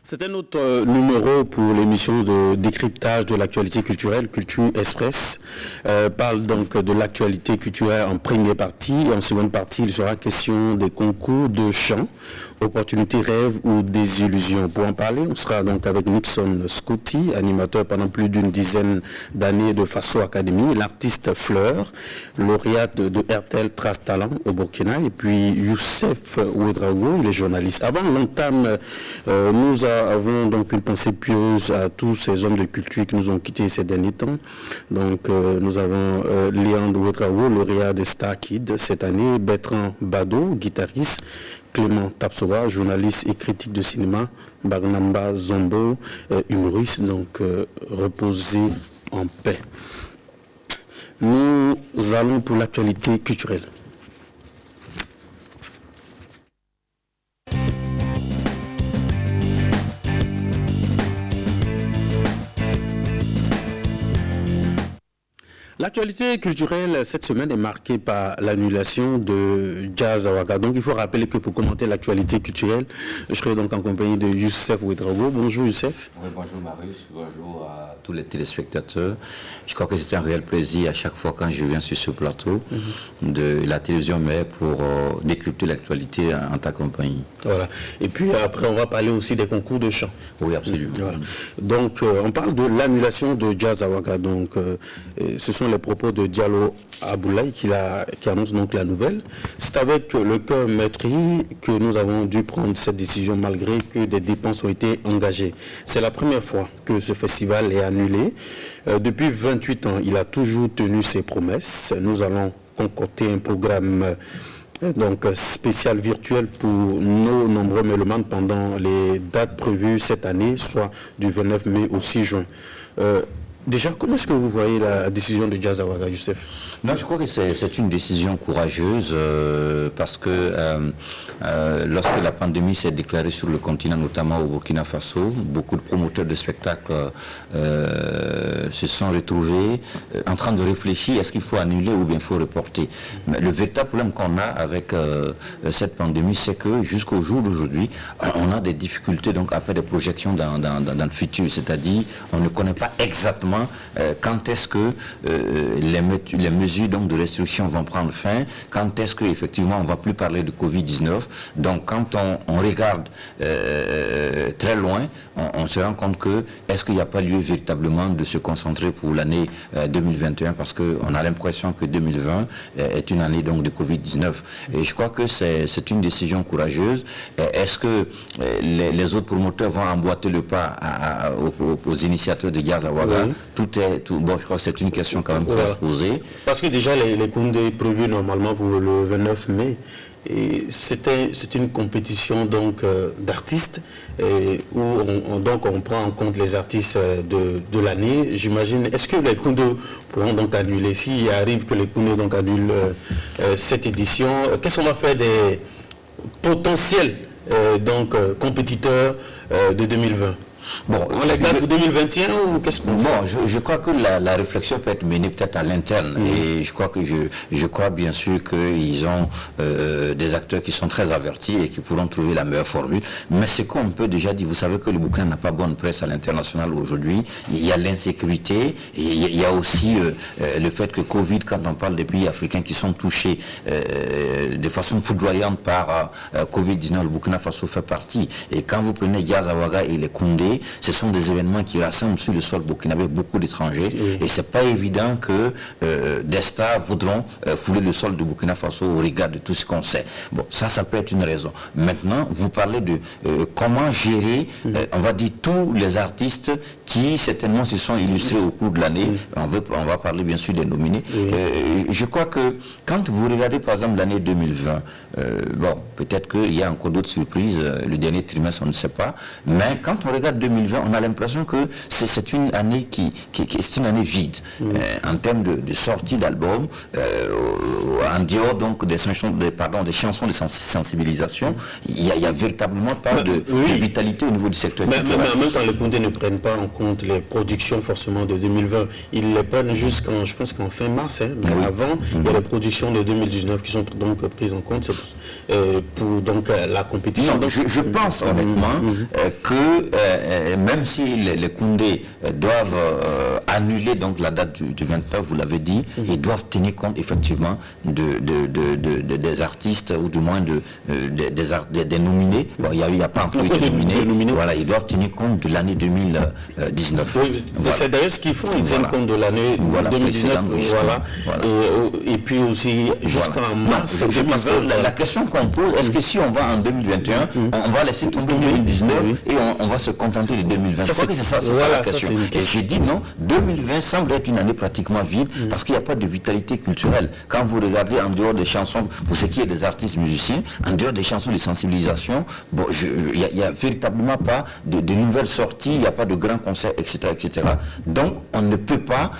C'est un autre numéro pour l'émission de décryptage de l'actualité culturelle, Culture Express. Parle donc de l'actualité culturelle en première partie. En seconde partie, il sera question des concours de chant, opportunités, rêves ou désillusions. Pour en parler, on sera donc avec Nixon Scotty, animateur pendant plus d'une dizaine d'années de Faso Academy, l'artiste Fleur, lauréate de RTL Trace Talent au Burkina, et puis Youssef Ouedraogo, il est journaliste. Avant l'entame, nous avons donc une pensée pieuse à tous ces hommes de culture qui nous ont quittés ces derniers temps. Donc nous avons Léandre Ouedraogo, lauréat de Star Kid cette année, Bertrand Bado, guitariste, Clément Tapsoba, journaliste et critique de cinéma, Barnamba Zombo, humoriste, donc reposez en paix. Nous allons pour l'actualité culturelle. L'actualité culturelle cette semaine est marquée par l'annulation de Jazz Awaga. Donc il faut rappeler que pour commenter l'actualité culturelle, je serai donc en compagnie de Youssef Ouedraogo. Bonjour Youssef. Oui, bonjour Marius, bonjour à tous les téléspectateurs. Je crois que c'est un réel plaisir à chaque fois quand je viens sur ce plateau de la télévision, mais pour décrypter l'actualité en ta compagnie. Voilà. Et puis après on va parler aussi des concours de chant. Oui, absolument. Voilà. Donc on parle de l'annulation de Jazz Awaga. Donc ce sont les propos de Diallo Aboulaye qui annonce donc la nouvelle. C'est avec le cœur meurtri que nous avons dû prendre cette décision malgré que des dépenses ont été engagées. C'est la première fois que ce festival est annulé. Depuis 28 ans, il a toujours tenu ses promesses. Nous allons concocter un programme donc spécial virtuel pour nos nombreux mélomanes pendant les dates prévues cette année, soit du 29 mai au 6 juin. Déjà, comment est-ce que vous voyez la décision de Jazz Awaga, Youssef? Non, je crois que c'est une décision courageuse parce que lorsque la pandémie s'est déclarée sur le continent, notamment au Burkina Faso, beaucoup de promoteurs de spectacles se sont retrouvés en train de réfléchir, est-ce qu'il faut annuler ou bien il faut reporter. Mais le véritable problème qu'on a avec cette pandémie, c'est que jusqu'au jour d'aujourd'hui, on a des difficultés donc à faire des projections dans le futur, c'est-à-dire on ne connaît pas exactement quand est-ce que les mesures donc de restriction vont prendre fin, quand est-ce qu'effectivement on ne va plus parler de Covid-19. Donc quand on regarde très loin, on se rend compte que est-ce qu'il n'y a pas lieu véritablement de se concentrer pour l'année 2021 parce qu'on a l'impression que 2020 est une année donc de Covid-19. Et je crois que c'est une décision courageuse. Est-ce que les autres promoteurs vont emboîter le pas aux initiateurs de Jazz Awaga? Oui. Bon, je crois que c'est une question quand même qu'on va se poser. Parce que déjà, les Koundé prévus normalement pour le 29 mai, et c'est une compétition donc d'artistes où on prend en compte les artistes de l'année. J'imagine, est-ce que les Koundé pourront donc annuler? S'il arrive que les Koundé donc annulent cette édition, qu'est-ce qu'on va faire des potentiels compétiteurs de 2020? Bon, on les garde pour 2021 ou qu'est-ce qu'on fait? Bon, je crois que la réflexion peut être menée peut-être à l'interne. Et je crois que je crois bien sûr qu'ils ont des acteurs qui sont très avertis et qui pourront trouver la meilleure formule. Mais ce qu'on peut déjà dire, vous savez que le Burkina n'a pas bonne presse à l'international aujourd'hui. Il y a l'insécurité, et il y a aussi le fait que Covid, quand on parle des pays africains qui sont touchés de façon foudroyante par Covid-19, le Burkina Faso fait partie. Et quand vous prenez Jazz Awaga et les Koundé, ce sont des événements qui rassemblent sur le sol burkinabé beaucoup d'étrangers. Et c'est pas évident que des stars voudront fouler le sol du Burkina Faso au regard de tout ce qu'on sait. Bon, ça peut être une raison. Maintenant, vous parlez de comment gérer, on va dire, tous les artistes qui certainement se sont illustrés au cours de l'année. On va parler bien sûr des nominés. Je crois que quand vous regardez par exemple l'année 2020, bon, peut-être qu'il y a encore d'autres surprises, le dernier trimestre on ne sait pas, mais quand on regarde 2020, on a l'impression que c'est une année qui est une année vide en termes de sortie d'albums, en dehors donc des chansons de sensibilisation. Il n'y a véritablement pas de vitalité au niveau du secteur culturel. Mais en même temps, les Koundé ne prennent pas en compte les productions forcément de 2020. Ils les prennent jusqu'en, je pense qu'en fin mars, mais avant, il y a les productions de 2019 qui sont donc prises en compte pour donc la compétition. Non, je pense honnêtement que même si les Koundé doivent annuler donc la date du 29, vous l'avez dit, ils doivent tenir compte effectivement des artistes ou du moins des nominés. Bon, il n'y a pas encore eu de nominés. Voilà, ils doivent tenir compte de l'année 2019. Oui, voilà. C'est d'ailleurs ce qu'ils font, ils tiennent compte de l'année 2019. Voilà. Et puis aussi jusqu'en mars. Je pense que la question qu'on pose, est-ce que si on va en 2021, on va laisser tomber 2019 et on va se contenter de 2020? Je crois que c'est ça la question. Et j'ai dit non, 2020 semble être une année pratiquement vide parce qu'il n'y a pas de vitalité culturelle. Quand vous regardez en dehors des chansons, pour ce qui est des artistes musiciens, en dehors des chansons de sensibilisation, bon, il n'y a véritablement pas de nouvelles sorties, il n'y a pas de grands concerts, etc., etc. Donc on ne peut pas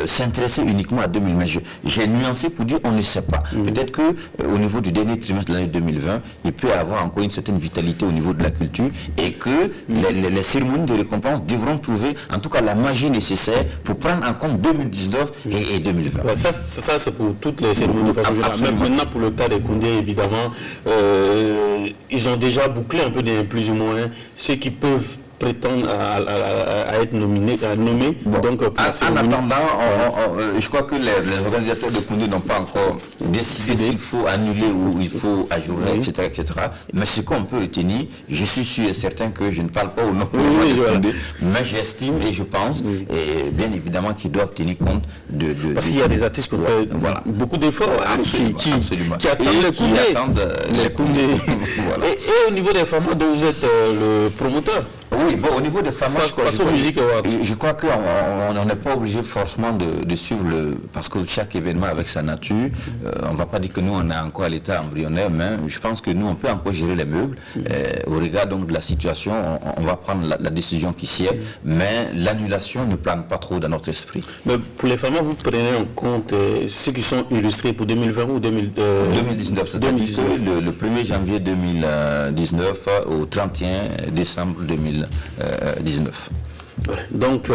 s'intéresser uniquement à 2020. J'ai nuancé pour dire on ne sait pas. Peut-être que au niveau du dernier trimestre de l'année 2020, il peut y avoir encore une certaine vitalité au niveau de la culture et que les cérémonies de récompense devront trouver en tout cas la magie nécessaire pour prendre en compte 2019 et 2020. Ouais, ça c'est pour toutes les cérémonies de façon générale. Maintenant pour le cas des Koundé, évidemment, ils ont déjà bouclé un peu plus ou moins ceux qui peuvent prétendent à être nommés. Donc, en attendant, je crois que les organisateurs de Koundé n'ont pas encore décidé s'il faut annuler ou il faut ajouter, etc., etc. Mais ce qu'on peut retenir, je suis sûr et certain que je ne parle pas au nom de Koundé, mais j'estime et je pense, et bien évidemment qu'ils doivent tenir compte de... Parce qu'il y a des artistes qui ont fait beaucoup d'efforts, qui attendent les Koundé. Et au niveau des formats dont vous êtes le promoteur. Oui, bon, au niveau des formats, je crois qu'on n'est pas obligé forcément de suivre parce que chaque événement avec sa nature, on ne va pas dire que nous on est encore à l'état embryonnaire, mais je pense que nous on peut encore gérer les meubles. Au regard donc de la situation, on va prendre la décision qui sied, mais l'annulation ne plane pas trop dans notre esprit. Mais pour les formats, vous prenez en compte ceux qui sont illustrés pour 2020 ou 2019, c'est-à-dire le 1er janvier 2019 au 31 décembre 2019. Donc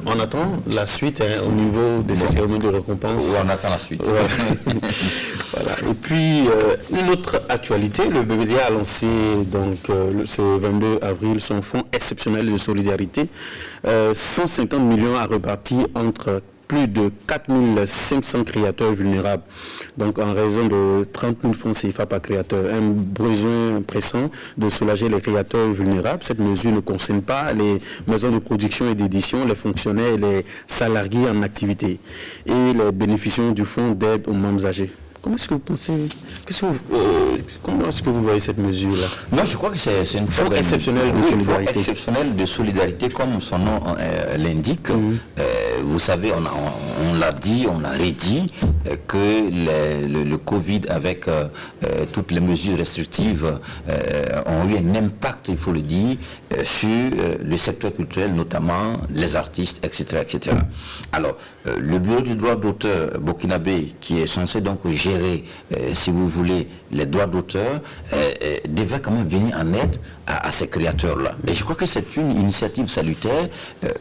on attend la suite au niveau de ces cérémonies de récompense. Oui, on attend la suite. Voilà. Et puis une autre actualité, le BBDA a lancé donc ce 22 avril son fonds exceptionnel de solidarité, 150 millions à repartir entre plus de 4500 créateurs vulnérables, donc en raison de 30 000 francs CFA par créateur. Un besoin pressant de soulager les créateurs vulnérables. Cette mesure ne concerne pas les maisons de production et d'édition, les fonctionnaires et les salariés en activité et les bénéficiaires du fonds d'aide aux membres âgés. Comment est-ce que vous pensez, comment est-ce que vous voyez cette mesure-là? Non, je crois que c'est une fonds exceptionnel de solidarité. Exceptionnel de solidarité, comme son nom l'indique. Vous savez, on l'a dit, on l'a redit, que le Covid, avec toutes les mesures restrictives, ont eu un impact, il faut le dire, sur le secteur culturel, notamment les artistes, etc., etc. Alors, le bureau du droit d'auteur burkinabé, qui est censé donc gérer, si vous voulez, les droits d'auteur, devait quand même venir en aide à ces créateurs-là. Et je crois que c'est une initiative salutaire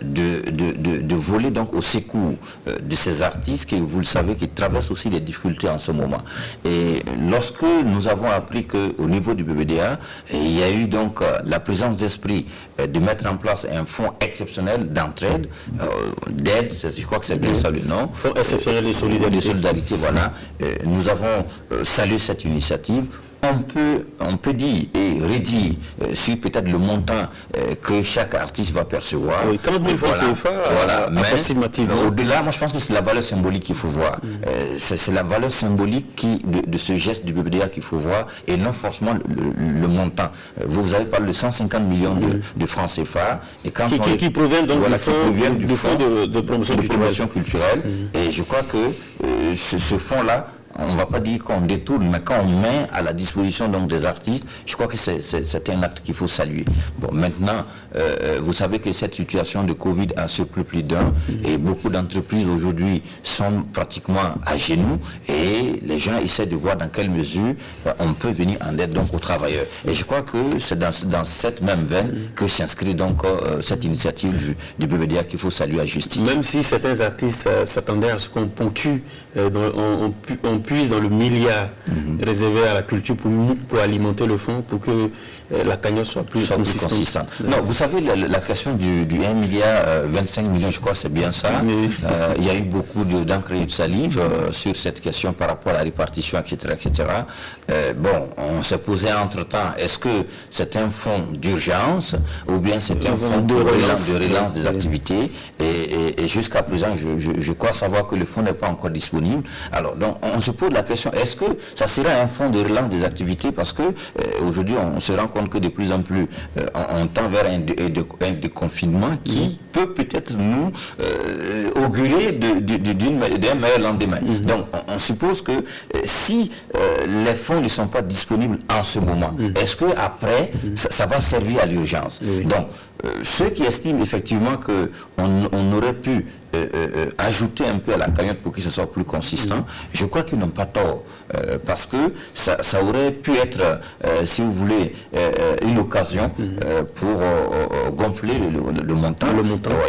de voler donc au secours de ces artistes qui, vous le savez, qui traversent aussi des difficultés en ce moment. Et lorsque nous avons appris qu'au niveau du BBDA, il y a eu donc la présence d'esprit de mettre en place un fonds exceptionnel d'entraide, d'aide, je crois que c'est bien ça le nom. Fonds exceptionnel de solidarité. De solidarité, voilà. Nous avons salué cette initiative. On peut dire et redire sur peut-être le montant que chaque artiste va percevoir. Oui, 30 000 francs CFA, voilà. Mais approximativement. Au-delà, moi je pense que c'est la valeur symbolique qu'il faut voir. C'est la valeur symbolique de ce geste du BBDA qu'il faut voir et non forcément le montant. Vous avez parlé de 150 millions de francs CFA. Et quand qui proviennent donc du fonds de promotion culturelle. Et je crois que ce fonds-là, on ne va pas dire qu'on détourne, mais quand on met à la disposition donc des artistes, je crois que c'est un acte qu'il faut saluer. Bon, maintenant, vous savez que cette situation de Covid a surpris plus d'un, et beaucoup d'entreprises aujourd'hui sont pratiquement à genoux, et les gens essaient de voir dans quelle mesure on peut venir en aide donc aux travailleurs. Et je crois que c'est dans cette même veine que s'inscrit donc cette initiative du BBDA qu'il faut saluer à justice. Même si certains artistes s'attendaient à ce qu'on ponctue, on puise dans le milliard réservé à la culture pour alimenter le fonds, pour que la cagnotte soit plus consistante. Non, vous savez, la question du 1 milliard 25 millions, je crois c'est bien ça. Oui. Il y a eu beaucoup d'encre et de salive sur cette question par rapport à la répartition, etc. etc. Bon, on s'est posé entre-temps, est-ce que c'est un fonds d'urgence ou bien c'est un fonds de relance des activités, et jusqu'à présent, je crois savoir que le fonds n'est pas encore disponible. Alors, donc, on se pose la question, est-ce que ça sera un fonds de relance des activités, parce que aujourd'hui, on se rend compte que de plus en plus, on tend vers un déconfinement qui peut-être nous augurer d'un meilleur lendemain. Donc, on suppose que si les fonds ne sont pas disponibles en ce moment, est-ce qu'après, ça va servir à l'urgence? Donc, ceux qui estiment effectivement qu'on aurait pu ajouter un peu à la cagnotte pour que ce soit plus consistant, je crois qu'ils n'ont pas tort, parce que ça aurait pu être, si vous voulez, une occasion pour gonfler le montant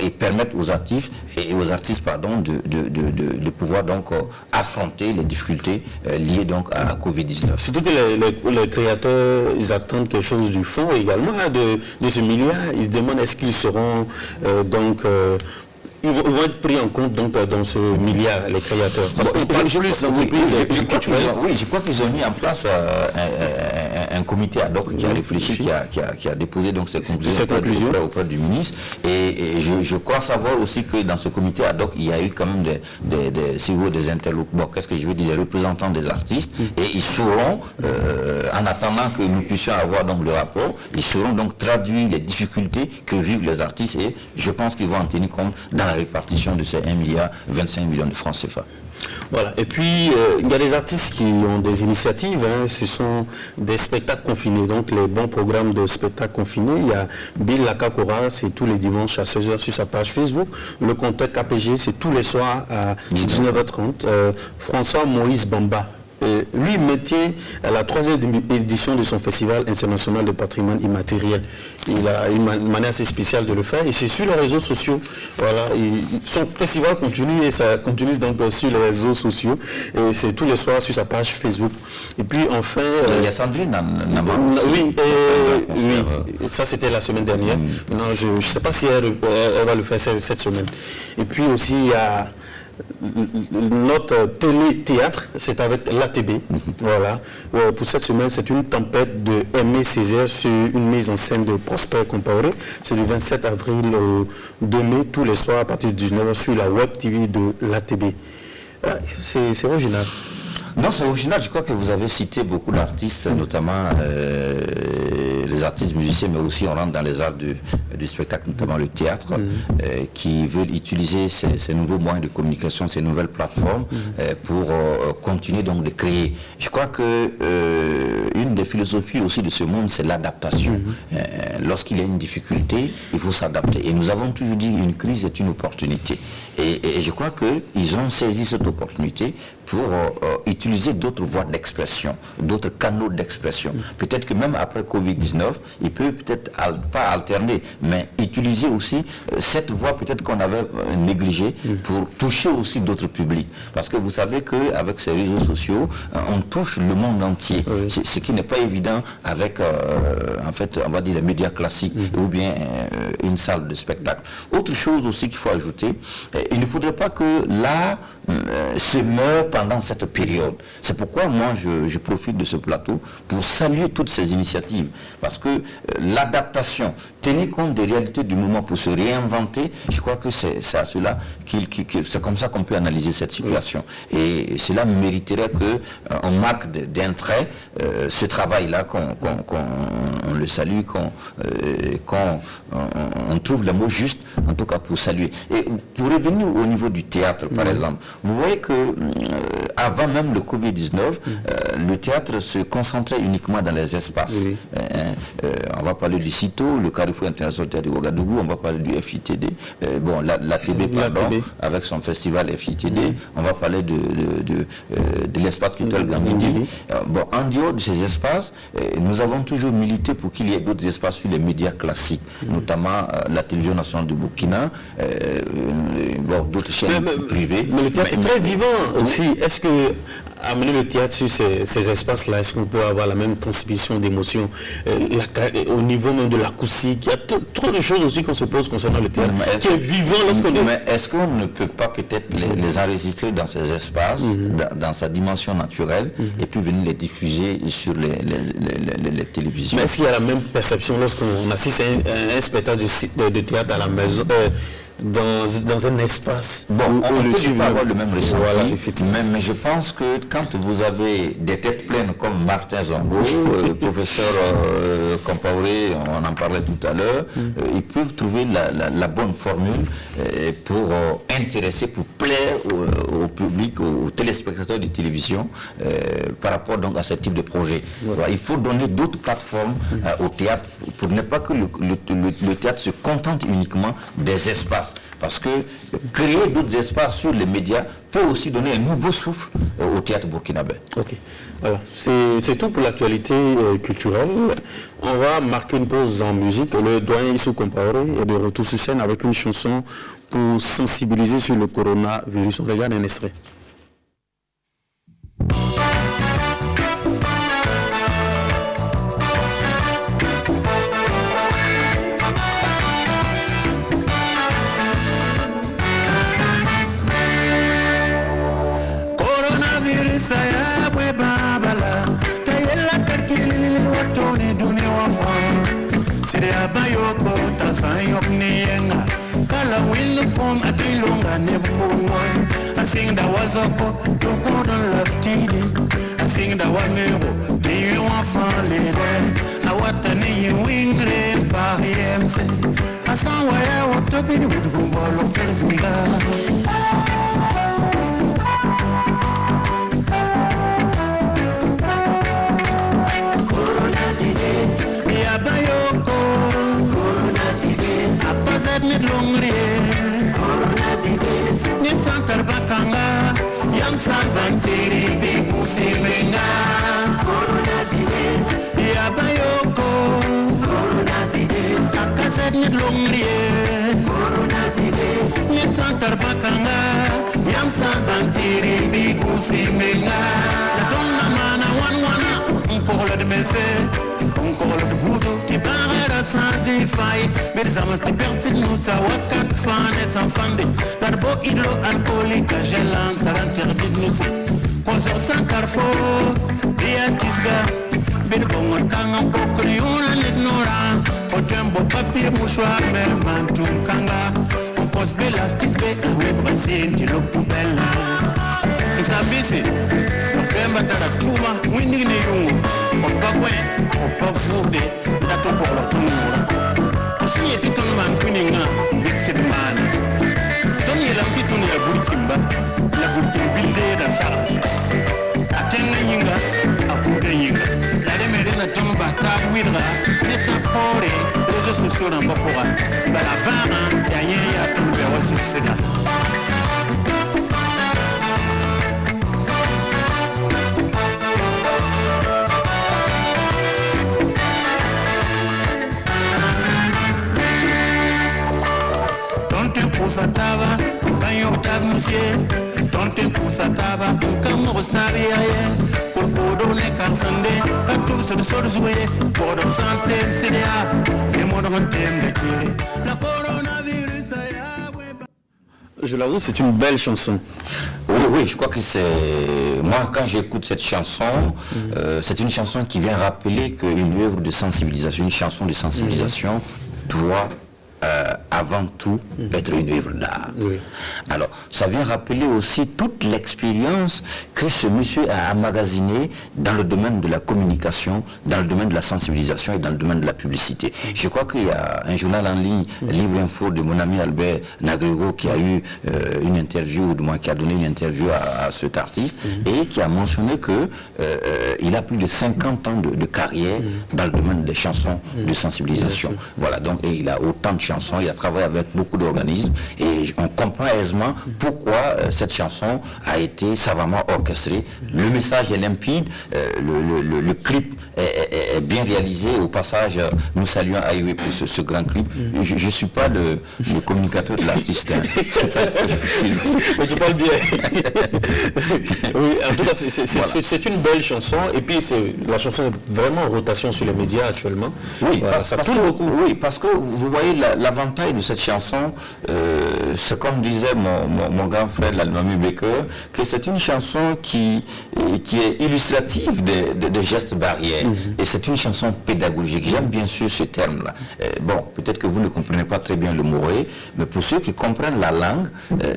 et permettre aux artistes de pouvoir donc affronter les difficultés liées donc à la Covid-19. Surtout que les créateurs, ils attendent quelque chose du fonds également, de ce milliard. Ils se demandent est-ce qu'ils seront ils vont être pris en compte donc, dans ce milliard, les créateurs. Parce qu'on parle plus d'entreprises culturelles. Oui, je crois qu'ils ont mis en place un comité ad hoc qui a réfléchi, qui a déposé donc ses conclusions auprès du ministre. Et je crois savoir aussi que dans ce comité ad hoc, il y a eu quand même des interlocuteurs, qu'est-ce que je veux dire, des représentants des artistes. Et ils sauront, en attendant que nous puissions avoir donc le rapport, ils sauront donc traduire les difficultés que vivent les artistes. Et je pense qu'ils vont en tenir compte dans la répartition de ces 1 milliard 25 millions de francs CFA. Voilà. Et puis, il y a des artistes qui ont des initiatives. Ce sont des spectacles confinés. Donc, les bons programmes de spectacles confinés. Il y a Bill Lakakora, c'est tous les dimanches à 16h sur sa page Facebook. Le compteur KPG, c'est tous les soirs à 19h30. François Moïse Bamba. Lui mettait à la 3e édition de son festival international de patrimoine immatériel. Il a une manière assez spéciale de le faire, et c'est sur les réseaux sociaux. Voilà, son festival continue, et ça continue donc sur les réseaux sociaux, et c'est tous les soirs sur sa page Facebook. Et puis enfin... il y a Sandrine Nama. Oui, ça c'était la semaine dernière. Maintenant, je ne sais pas si elle va le faire cette semaine. Et puis aussi il y a notre télé-théâtre, c'est avec l'ATB. Voilà. Pour cette semaine, c'est une tempête de Aimé Césaire sur une mise en scène de Prosper Compaoré. C'est du 27 avril au 2 mai, tous les soirs à partir de 19h sur la web TV de l'ATB. C'est original. Non, c'est original. Je crois que vous avez cité beaucoup d'artistes, notamment les artistes musiciens, mais aussi on rentre dans les arts du spectacle, notamment le théâtre, qui veulent utiliser ces nouveaux moyens de communication, ces nouvelles plateformes pour continuer donc de créer. Je crois que une des philosophies aussi de ce monde, c'est l'adaptation. Lorsqu'il y a une difficulté, il faut s'adapter. Et nous avons toujours dit qu'une crise est une opportunité. Et je crois qu'ils ont saisi cette opportunité pour utiliser d'autres voies d'expression, d'autres canaux d'expression. Peut-être que même après Covid-19, ils peuvent peut-être pas alterner, mais utiliser aussi cette voie peut-être qu'on avait négligée pour toucher aussi d'autres publics. Parce que vous savez qu'avec ces réseaux sociaux, on touche le monde entier, ce qui n'est pas évident avec, en fait, on va dire les médias classiques ou bien une salle de spectacle. Autre chose aussi qu'il faut ajouter, il ne faudrait pas que l'art se meure pendant cette période. C'est pourquoi moi je profite de ce plateau pour saluer toutes ces initiatives, parce que que l'adaptation, tenir compte des réalités du moment pour se réinventer, je crois que c'est à cela c'est comme ça qu'on peut analyser cette situation. Et cela mériterait qu'on marque d'un trait ce travail-là, qu'on le salue, qu'on trouve le mot juste, en tout cas pour saluer. Et pour revenir au niveau du théâtre, par exemple, vous voyez que avant même le Covid-19, le théâtre se concentrait uniquement dans les espaces. On va parler du CITO, le Carrefour International Théâtre de Ouagadougou, on va parler du FITD, l'ATB, avec son festival FITD, on va parler de l'espace culturel Gambidi. En dehors de ces espaces, nous avons toujours milité pour qu'il y ait d'autres espaces sur les médias classiques, notamment la télévision nationale du Burkina, d'autres chaînes privées. Mais le théâtre est très vivant aussi. Est-ce que amener le théâtre sur ces espaces-là, est-ce qu'on peut avoir la même transmission d'émotions au niveau même de l'acoustique? Il y a trop de choses aussi qu'on se pose concernant le théâtre, qui est vivant lorsqu'on est... Mais est-ce qu'on ne peut pas peut-être les enregistrer dans ces espaces, dans sa dimension naturelle, et puis venir les diffuser sur les télévisions? Mais est-ce qu'il y a la même perception lorsqu'on assiste à un spectacle de théâtre à la maison, dans un espace on peut pas avoir le même ressenti, mais je pense que quand vous avez des têtes pleines comme Martin Zongo, professeur Compaoré, on en parlait tout à l'heure, ils peuvent trouver la bonne formule pour intéresser, pour plaire au public, aux téléspectateurs de télévision par rapport donc à ce type de projet. Il faut donner d'autres plateformes au théâtre pour ne pas que le théâtre se contente uniquement des espaces. Parce que créer d'autres espaces sur les médias peut aussi donner un nouveau souffle au théâtre burkinabé. Ok, voilà. C'est tout pour l'actualité culturelle. On va marquer une pause en musique. Le doyen Issou Compaoré est de retour sur scène avec une chanson pour sensibiliser sur le coronavirus. On regarde un extrait. Bayoko tasayok niyenga kala will come atilunga nebungo I sing the wazoko to good on left I sing the wanebo do you want falling I want to need wing rain par yemse I saw where I want to be with gumbolo presinga Coronavirus Nisantar bakanga Yam sabantiri biku simenga Coronavirus Yabayoko Coronavirus Akazet nidlonglie Coronavirus Nisantar bakanga Yam sabantiri biku simenga Tona mana wana Unkola de mese Unkola de budo Tibarera sans faille Mais amas te persinou sa wakat fan et sans fande Darbo ilo alcoolique gelant L'interdit de nous Kozo sans carrefour Biatisga Bilbongon kanga pokri una n'ignora Fotembo papier mouchoir Mais mantum kanga On pose belastis be Awe brasin tilo poubelle Isabisi Pemba taratuma Winning ni yungu Opa kwen Opa vude Dato polo tunura Tusinye titun man kuninga Bixi man Tony la titun ya burkimba La burkimbilde da saras Atenga yinga Apude yinga La remere na tomba Kabwidra Neta pore Rezo sosio na mbapora Balabana Yaye ya tombe wa siksida Satava, canho da musier, ton tempo satava, canho estaria, por todo ne cansande, canto se sorzoe, por santé CDA, et mon tembe la coronavirus je l'avoue, c'est une belle chanson. Oui, je crois que c'est... Moi, quand j'écoute cette chanson, c'est une chanson qui vient rappeler qu'une œuvre de sensibilisation, une chanson de sensibilisation doit avant tout être une œuvre d'art. Oui. Alors, ça vient rappeler aussi toute l'expérience que ce monsieur a emmagasinée dans le domaine de la communication, dans le domaine de la sensibilisation et dans le domaine de la publicité. Je crois qu'il y a un journal en ligne, Libre Info, de mon ami Albert Nagrego, qui a eu une interview, ou du moins qui a donné une interview à cet artiste, et qui a mentionné que il a plus de 50 ans de carrière dans le domaine des chansons de sensibilisation. Voilà, donc, et il a autant de chansons, il a travaillé avec beaucoup d'organismes, et on comprend aisément pourquoi cette chanson a été savamment orchestrée. Le message est limpide, le clip est bien réalisé. Au passage, nous saluons Aïwe pour ce grand clip. Je ne suis pas le communicateur de l'artiste. Hein. Mais tu parles bien. Oui, en tout cas, c'est une belle chanson, et puis la chanson est vraiment en rotation sur les médias actuellement. Oui, voilà, ça tourne beaucoup. Oui, parce que vous voyez l'avantage de cette chanson, c'est comme disait mon grand frère l'Almami Baker, que c'est une chanson qui est illustrative des gestes barrières. Et c'est une chanson pédagogique. J'aime bien sûr ce terme-là. Bon, peut-être que vous ne comprenez pas très bien le moré, mais pour ceux qui comprennent la langue,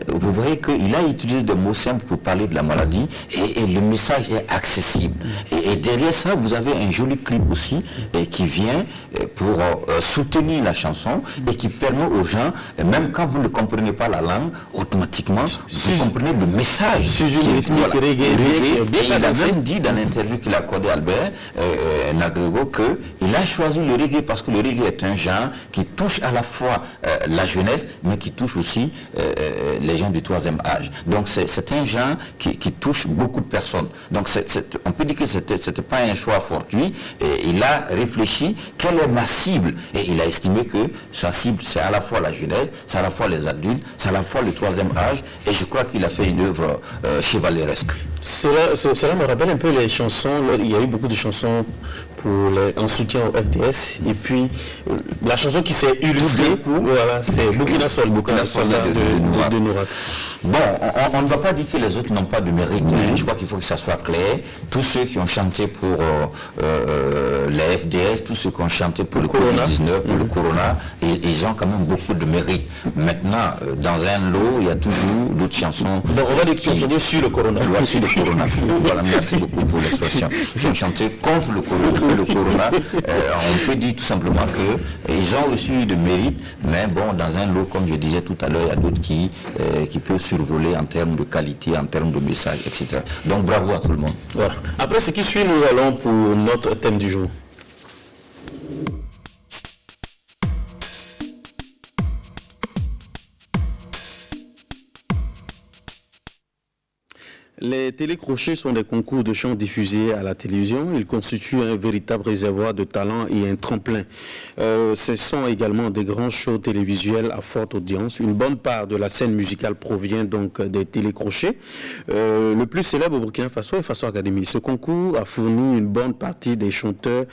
vous voyez qu'il a utilisé des mots simples pour parler de la maladie, et le message est accessible. Et derrière ça, vous avez un joli clip aussi qui vient pour soutenir la chanson et qui permet aux gens, même quand vous ne comprenez pas la langue, automatiquement, vous comprenez le message. Et il a même dit dans l'interview qu'il a accordé à Albert Nagrego qu'il a choisi le reggae parce que le reggae est un genre qui touche à la fois la jeunesse, mais qui touche aussi les gens du troisième âge. Donc c'est un genre qui touche beaucoup de personnes. Donc on peut dire que c'était pas un choix fortuit. Et il a réfléchi quelle est ma cible, et il a estimé que sa cible, c'est à la fois la jeunesse, c'est à la fois les adultes, c'est à la fois le troisième âge, et je crois qu'il a fait une œuvre chevaleresque. Cela me rappelle un peu les chansons. Il y a eu beaucoup de chansons en soutien au FDS, et puis la chanson qui s'est illustrée, voilà, c'est Burkina Sol, de Nourat. Bon, on ne va pas dire que les autres n'ont pas de mérite. Je crois qu'il faut que ça soit clair. Tous ceux qui ont chanté pour les FDS, tous ceux qui ont chanté pour le Covid-19, pour le Corona, ils ont quand même beaucoup de mérite. Maintenant, dans un lot, il y a toujours d'autres chansons. Donc on va dire qu'ils ont chanté sur le Corona. Sur le Corona. Voilà, merci beaucoup pour l'expression. Qui ont chanté contre le Corona. On peut dire tout simplement qu'ils ont aussi eu de mérite, mais bon, dans un lot, comme je disais tout à l'heure, il y a d'autres qui peuvent survoler en termes de qualité, en termes de message, etc. Donc bravo à tout le monde. Voilà. Après ce qui suit, nous allons pour notre thème du jour. Les télécrochets sont des concours de chant diffusés à la télévision. Ils constituent un véritable réservoir de talent et un tremplin. Ce sont également des grands shows télévisuels à forte audience. Une bonne part de la scène musicale provient donc des télécrochets. Le plus célèbre au Burkina Faso est Faso Academy. Ce concours a fourni une bonne partie des chanteurs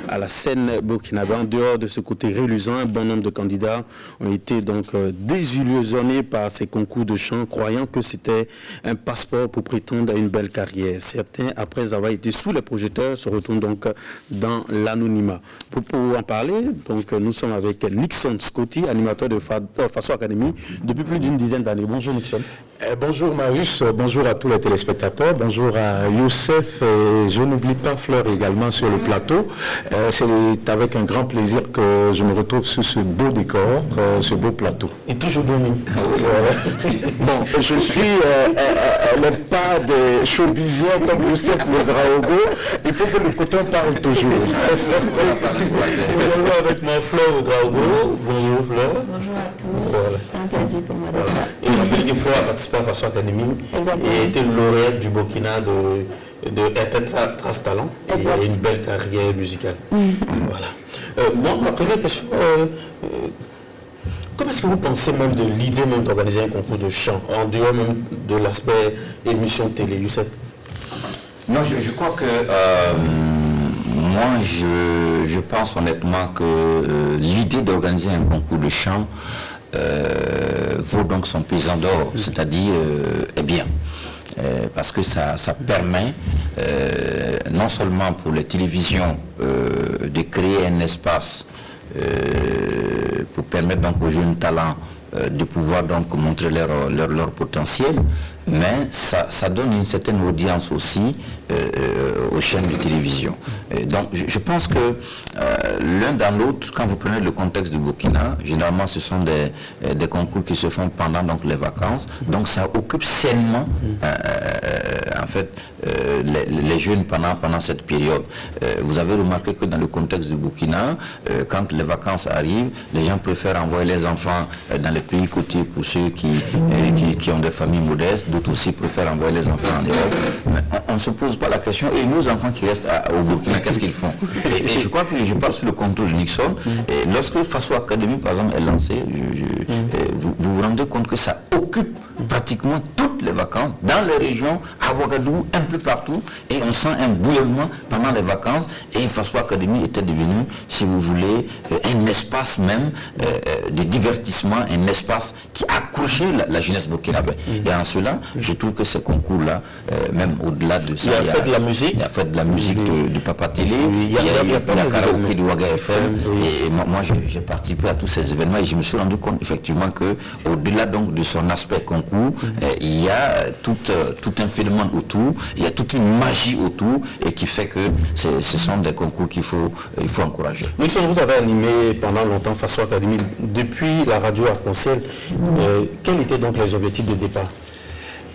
à la scène burkinabé. En dehors de ce côté reluisant, un bon nombre de candidats ont été donc désillusionnés par ces concours de chant, croyant que c'était un passeport pour prétendre à une belle carrière. Certains, après avoir été sous les projecteurs, se retrouvent donc dans l'anonymat. Pour en parler, donc, nous sommes avec Nixon Scotty, animateur de Faso Academy depuis plus d'une dizaine d'années. Bonjour Nixon. Bonjour Marius, bonjour à tous les téléspectateurs, bonjour à Youssef, et je n'oublie pas Fleur également sur le plateau. C'est avec un grand plaisir que je me retrouve sur ce beau décor, ce beau plateau. Et toujours bien mis. Bon, je suis le pas des showbiziens comme Youssef le Graogo. Il faut que le coton parle toujours. Bonjour avec ma Fleur au Graogo. Bonjour Fleur. Bonjour à tous, voilà. C'est un plaisir pour moi d'être là. Et je rappelle que Fleur a participé à Faso Academy. Exactement. Et était lauréate du Burkina de RT Trace Talent. Et a une belle carrière musicale. Voilà. Moi, ma première question, comment est-ce que vous pensez même de l'idée même d'organiser un concours de chant, en dehors même de l'aspect émission télé, Youssef? Non, je crois que moi, je pense honnêtement que l'idée l'idée d'organiser un concours de chant vaut donc son pesant d'or, c'est-à-dire est bien. Parce que ça permet non seulement pour les télévisions de créer un espace pour permettre donc aux jeunes talents de pouvoir donc montrer leur potentiel, mais ça donne une certaine audience aussi aux chaînes de télévision. Donc je pense que l'un dans l'autre, quand vous prenez le contexte du Burkina, généralement ce sont des concours qui se font pendant donc les vacances, donc ça occupe sainement en fait les jeunes pendant cette période. Vous avez remarqué que dans le contexte du Burkina, quand les vacances arrivent, les gens préfèrent envoyer les enfants dans les pays côtiers pour ceux qui ont des familles modestes, d'autres aussi préfèrent envoyer les enfants en Europe. Mais on ne se pose pas la question, et nos enfants qui restent au Burkina, qu'est-ce qu'ils font? Et je crois que je parle sous le contrôle de Nixon, et lorsque Faso Academy par exemple est lancée, vous vous rendez compte que ça occupe pratiquement toutes les vacances dans les régions, à Ouagadougou, un peu partout, et on sent un bouillonnement pendant les vacances, et Faso Academy était devenu, si vous voulez, un espace même de divertissement, un espace qui accrochait la jeunesse burkinabé. Et en cela, je trouve que ces concours-là, même au-delà de ça, il y a fait de la musique. Il y a fait de la musique du Papa Télé, il y a karaoké du Ouaga FM, et moi j'ai participé à tous ces événements, et je me suis rendu compte effectivement que au-delà donc de son aspect concours, il y a tout un phénomène autour, il y a toute une magie autour, et qui fait que ce sont des concours qu'il faut encourager. Nixon, vous avez animé pendant longtemps Faso Academy depuis la radio Arc-en-Ciel. Quels étaient donc les objectifs de départ?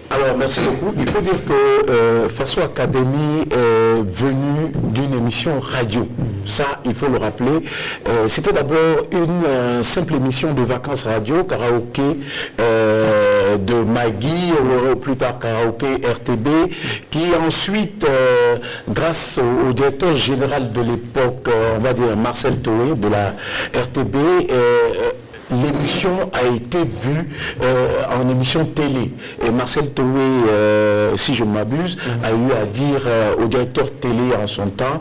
Alors, merci beaucoup. Il faut dire que Faso Academy est venu d'une émission radio. Ça, il faut le rappeler. C'était d'abord une simple émission de vacances radio, karaoké de Magui, plus tard karaoké RTB, qui ensuite, grâce au directeur général de l'époque, on va dire Marcel Toé de la RTB, l'émission a été vue en émission télé. Et Marcel Toé, si je ne m'abuse, a eu à dire au directeur télé en son temps,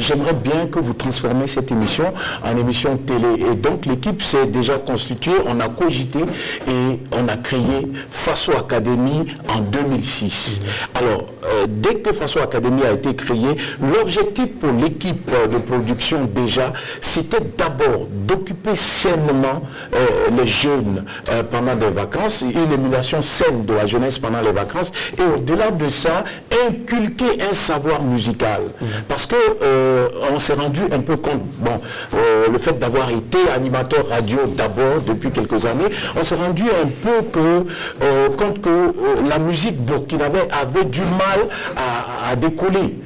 j'aimerais bien que vous transformez cette émission en émission télé. Et donc l'équipe s'est déjà constituée, on a cogité et on a créé Faso Academy en 2006. Alors, dès que Faso Academy a été créé, l'objectif pour l'équipe de production déjà, c'était d'abord d'occuper sainement les jeunes pendant des vacances, une émulation saine de la jeunesse pendant les vacances, et au-delà de ça, inculquer un savoir musical. Parce que on s'est rendu un peu compte, le fait d'avoir été animateur radio d'abord depuis quelques années, on s'est rendu un peu compte que la musique burkinabé avait du mal à décoller.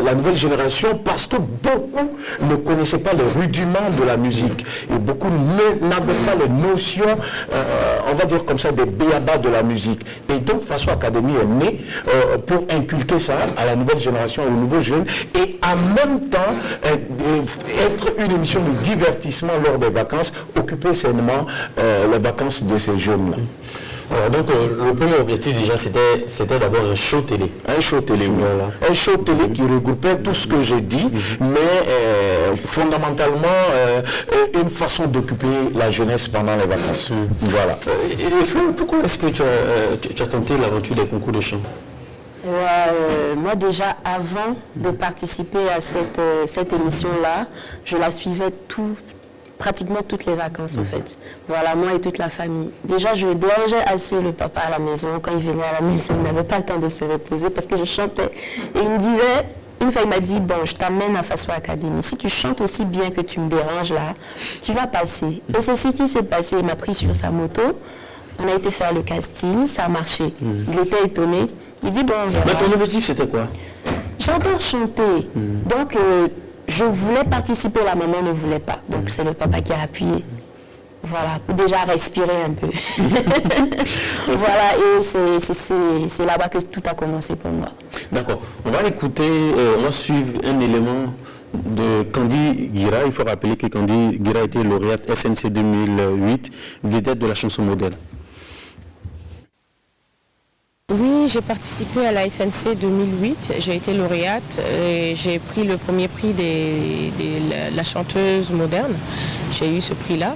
La nouvelle génération, parce que beaucoup ne connaissaient pas les rudiments de la musique et beaucoup n'avaient pas les notions, on va dire comme ça, des béabas de la musique. Et donc Faso Academy est né pour inculquer ça à la nouvelle génération, aux nouveaux jeunes, et en même temps être une émission de divertissement lors des vacances, occuper sainement les vacances de ces jeunes-là. Alors, donc le premier objectif déjà c'était d'abord un show télé. Un show télé, voilà. Un show télé qui regroupait tout ce que j'ai dit, mais fondamentalement une façon d'occuper la jeunesse pendant les vacances. Voilà. Et Flo, pourquoi est-ce que tu as tenté l'aventure des concours de chant? Moi déjà, avant de participer à cette émission-là, je la suivais pratiquement toutes les vacances en fait. Voilà, moi et toute la famille. Déjà, je dérangeais assez le papa à la maison. Quand il venait à la maison, il n'avait pas le temps de se reposer parce que je chantais. Et il me disait, une fois il m'a dit, bon, je t'amène à Faso Academy. Si tu chantes aussi bien que tu me déranges là, tu vas passer. Et c'est ce qui s'est passé. Il m'a pris sur sa moto. On a été faire le casting, ça a marché. Il était étonné. Il dit, bon, voilà. Mais ton objectif c'était quoi? J'adore chanter. Donc, je voulais participer, la maman ne voulait pas. Donc c'est le papa qui a appuyé. Voilà, pour déjà respirer un peu. Voilà, et c'est là-bas que tout a commencé pour moi. D'accord. On va écouter, on va suivre un élément de Candy Guira. Il faut rappeler que Candy Guira était lauréate SNC 2008, vedette de la chanson modèle. Oui, Oui, j'ai participé à la SNC 2008, j'ai été lauréate et j'ai pris le premier prix de la chanteuse moderne. J'ai eu ce prix-là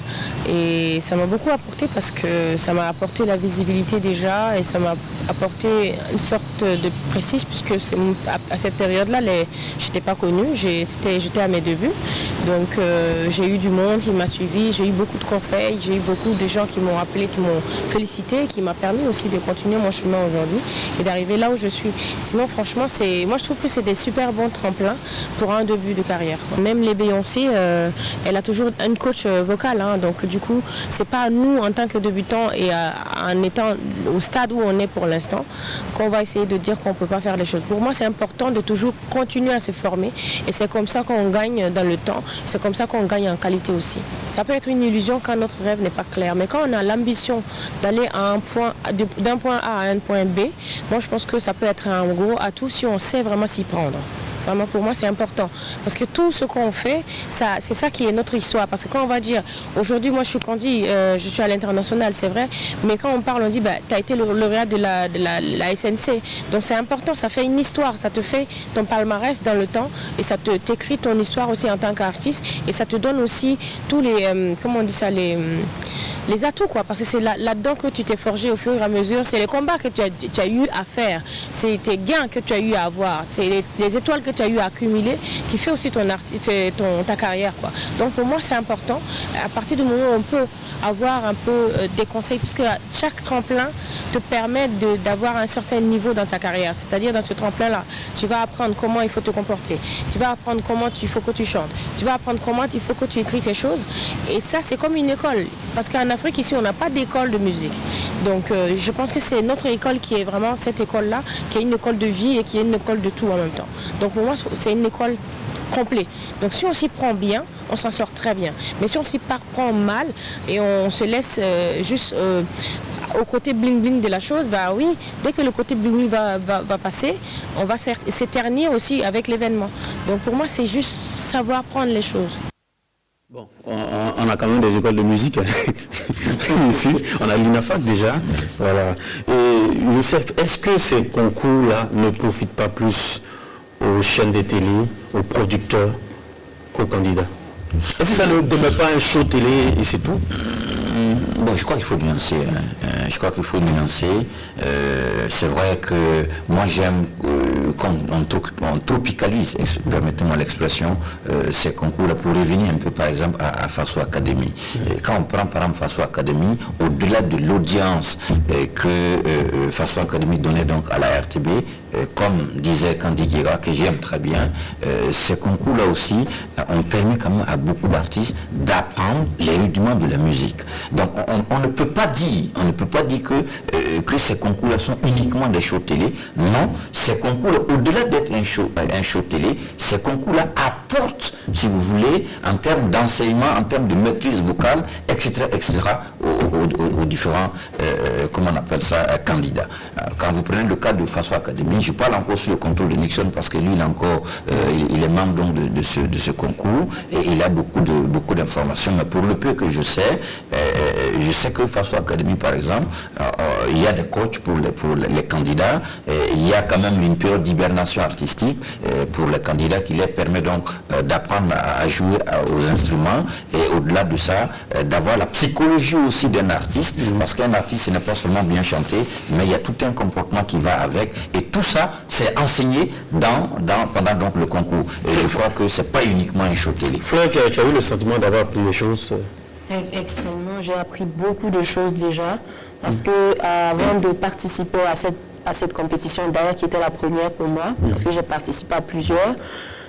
et ça m'a beaucoup apporté parce que ça m'a apporté la visibilité déjà et ça m'a apporté une sorte de prestige puisque à cette période-là, je n'étais pas connue, j'étais à mes débuts. Donc j'ai eu du monde qui m'a suivi, j'ai eu beaucoup de conseils, j'ai eu beaucoup de gens qui m'ont appelé, qui m'ont félicité, qui m'a permis aussi de continuer mon chemin aujourd'hui et d'arriver là où je suis. Sinon franchement, moi je trouve que c'est des super bons tremplins pour un début de carrière. Même les Beyoncé, elle a toujours une coach vocale, hein, donc du coup c'est pas nous en tant que débutants et en étant au stade où on est pour l'instant qu'on va essayer de dire qu'on ne peut pas faire les choses. Pour moi c'est important de toujours continuer à se former et c'est comme ça qu'on gagne dans le temps, c'est comme ça qu'on gagne en qualité aussi. Ça peut être une illusion quand notre rêve n'est pas clair, mais quand on a l'ambition d'aller d'un point A à un point B, moi je pense que ça peut être un gros atout si on sait vraiment s'y prendre. Vraiment pour moi c'est important parce que tout ce qu'on fait, c'est ça qui est notre histoire. Parce que quand on va dire aujourd'hui moi je suis Candy, je suis à l'international, c'est vrai, mais quand on parle on dit tu as été lauréat de la SNC, donc c'est important, ça fait une histoire, ça te fait ton palmarès dans le temps et ça t'écrit ton histoire aussi en tant qu'artiste et ça te donne aussi tous les comment on dit ça, les atouts quoi, parce que c'est là-dedans que tu t'es forgé au fur et à mesure, c'est les combats que tu as eu à faire, c'est tes gains que tu as eu à avoir, c'est les étoiles que tu as eu à accumuler qui fait aussi ta carrière quoi. Donc pour moi c'est important, à partir du moment où on peut avoir un peu des conseils, puisque chaque tremplin te permet d'avoir un certain niveau dans ta carrière, c'est-à-dire dans ce tremplin là, tu vas apprendre comment il faut te comporter, tu vas apprendre comment il faut que tu chantes, tu vas apprendre comment il faut que tu écris tes choses et ça c'est comme une école, parce qu'en Afrique ici on n'a pas d'école de musique, donc je pense que c'est notre école qui est vraiment cette école là, qui est une école de vie et qui est une école de tout en même temps. Donc pour moi c'est une école complète. Donc si on s'y prend bien, on s'en sort très bien. Mais si on s'y prend mal et on se laisse juste au côté bling bling de la chose, bah oui, dès que le côté bling bling va passer, on va s'éternir aussi avec l'événement. Donc pour moi c'est juste savoir prendre les choses. Bon, on a quand même des écoles de musique ici, on a l'INAFAC déjà, voilà. Et Youssef, est-ce que ces concours-là ne profitent pas plus aux chaînes de télé, aux producteurs qu'aux candidats? Est-ce que ça ne demeure pas un show télé et c'est tout? Bon, je crois qu'il faut nuancer. C'est vrai que moi j'aime quand on tropicalise, permettez-moi l'expression, ces concours-là pour revenir un peu par exemple à Faso Academy. Quand on prend par exemple Faso Academy, au-delà de l'audience que Faso Academy donnait donc à la RTB, comme disait Candy Guéra, que j'aime très bien, ces concours-là aussi ont permis quand même à beaucoup d'artistes d'apprendre les rudiments de la musique. Donc on ne peut pas dire que ces concours-là sont uniquement des shows télé. Non, ces concours-là, au-delà d'être un show télé, ces concours-là apportent, si vous voulez, en termes d'enseignement, en termes de maîtrise vocale, etc., aux différents, comment on appelle ça, candidats. Alors, quand vous prenez le cas de Faso Academy, je parle encore sur le contrôle de Nixon parce que lui, il est membre donc de ce concours et il a beaucoup d'informations. Mais pour le peu que je sais que Faso Academy, par exemple, il y a des coachs pour les candidats. Il y a quand même une période d'hibernation artistique pour les candidats qui leur permet donc d'apprendre à jouer aux instruments et au-delà de ça, d'avoir la psychologie aussi d'un artiste, parce qu'un artiste, ce n'est pas seulement bien chanter, mais il y a tout un comportement qui va avec et tout ça, c'est enseigné pendant donc le concours. Et je crois que c'est pas uniquement un show télé. Fleur, tu as eu le sentiment d'avoir appris des choses? Extrêmement, j'ai appris beaucoup de choses déjà, parce que avant de participer à cette compétition, d'ailleurs qui était la première pour moi, parce que j'ai participé à plusieurs,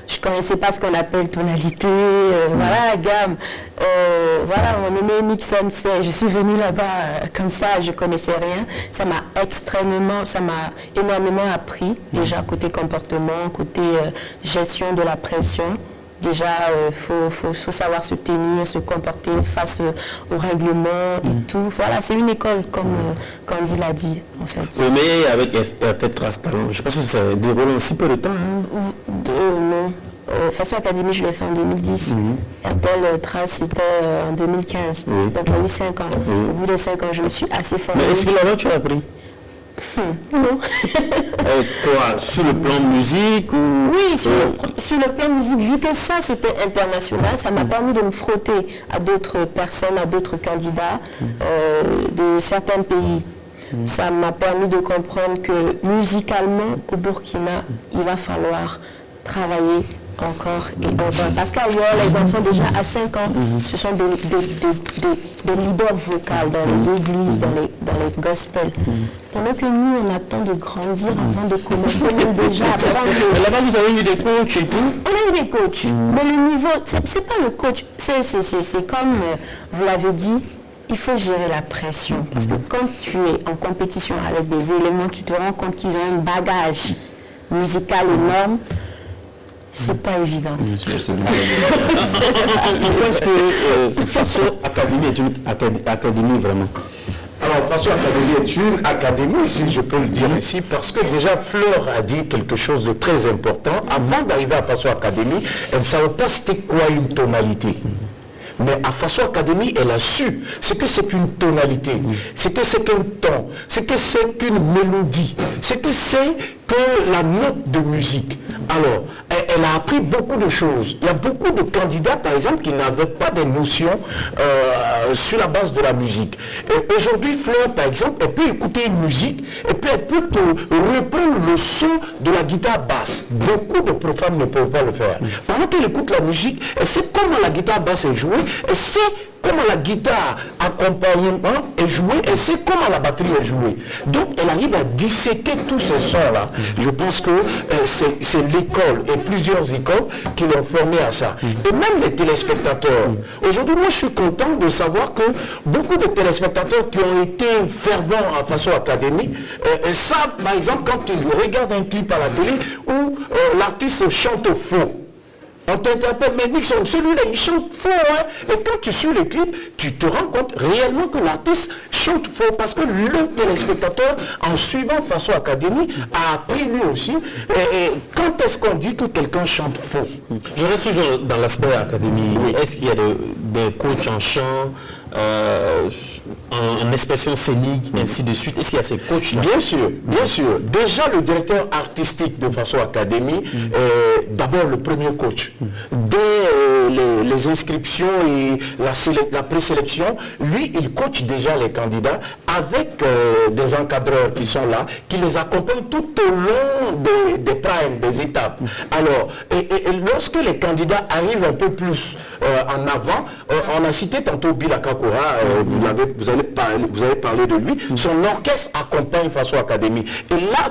je ne connaissais pas ce qu'on appelle tonalité, voilà, gamme. Voilà, mon aîné Nixon, je suis venue là-bas comme ça, je ne connaissais rien. Ça m'a énormément appris, déjà côté comportement, côté gestion de la pression. Déjà, faut savoir se tenir, se comporter face au règlement et tout. Voilà, c'est une école, comme Candy l'a dit, en fait. Oui, mais avec peut-être Trace Talent, je pense que ça déroule en si peu de temps. Hein. Non. Faso Academy, je l'ai fait en 2010. RTL Trace, c'était en 2015. Donc, il y a eu 5 ans. Au bout de 5 ans, je me suis assez formée. Mais est-ce que là-bas, tu as appris? Non. Quoi, sur le plan musique ou... Oui, sur le plan musique, vu que ça c'était international, ça m'a permis de me frotter à d'autres personnes, à d'autres candidats de certains pays. Ça m'a permis de comprendre que musicalement, au Burkina, il va falloir travailler encore et encore. Parce qu'ailleurs, les enfants déjà à 5 ans, ce sont des leaders vocaux dans les églises, dans les gospels. Pendant que nous, on attend de grandir avant de commencer même déjà à apprendre. Là-bas, vous avez eu des coachs et tout? On a eu des coachs, mais le niveau, c'est pas le coach, c'est comme vous l'avez dit, il faut gérer la pression. Parce que quand tu es en compétition avec des éléments, tu te rends compte qu'ils ont un bagage musical énorme. C'est pas évident. Je pense que Faso Académie est une académie vraiment. Alors, Faso Académie est une académie, si je peux le dire ici, parce que déjà Fleur a dit quelque chose de très important. Avant d'arriver à Faso Académie, elle ne savait pas c'était quoi une tonalité. Mais à Faso Académie, elle a su ce que c'est qu'une tonalité, ce que c'est qu'un ton, ce que c'est qu'une mélodie, ce que c'est que la note de musique. Alors, elle a appris beaucoup de choses. Il y a beaucoup de candidats, par exemple, qui n'avaient pas de notions sur la base de la musique. Et aujourd'hui, Fleur, par exemple, elle peut écouter une musique et puis elle peut te reprendre le son de la guitare basse. Beaucoup de profanes ne peuvent pas le faire. Pendant qu'elle écoute la musique, elle sait comment la guitare basse est jouée, elle sait comment la guitare accompagnement est jouée, elle sait comment la batterie est jouée. Donc elle arrive à disséquer tous ces sons-là. Je pense que c'est l'école et plusieurs écoles qui l'ont formé à ça. Et même les téléspectateurs. Aujourd'hui, moi je suis content de savoir que beaucoup de téléspectateurs qui ont été fervents à Faso Académie savent, par exemple, quand ils regardent un clip à la télé où l'artiste chante au faux. On t'interpelle, mais Nixon, celui-là, il chante faux, hein? Et quand tu suis le clip, tu te rends compte réellement que l'artiste chante faux, parce que le téléspectateur, en suivant Faso Académie, a appris lui aussi. Et quand est-ce qu'on dit que quelqu'un chante faux? Je reste toujours dans l'aspect académie. Oui. Est-ce qu'il y a des coachs en chant, en expression scénique, ainsi de suite? Est-ce qu'il y a ces coachs-là? Bien sûr, bien sûr. Déjà, le directeur artistique de Faso Académie est d'abord le premier coach. Dès les inscriptions et la présélection, lui, il coach déjà les candidats avec des encadreurs qui sont là, qui les accompagnent tout au long des primes, des étapes. Alors, et lorsque les candidats arrivent un peu plus en avant, on a cité tantôt Bill Akakura, vous avez parlé de lui, son orchestre accompagne Faso Académie. Et là,